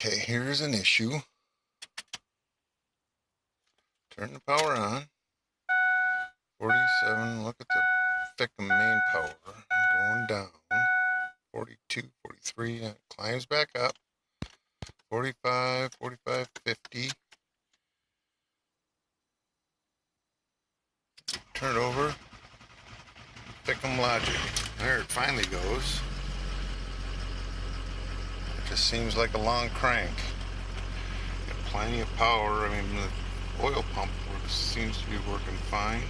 Okay, here's an issue. Turn the power on. 47, look at the Thickum main power. Going down. 42, 43, and it climbs back up. 45, 45, 50. Turn it over. Thickum logic. There it finally goes. It just seems like a long crank. Got plenty of power. I mean, the oil pump seems to be working fine.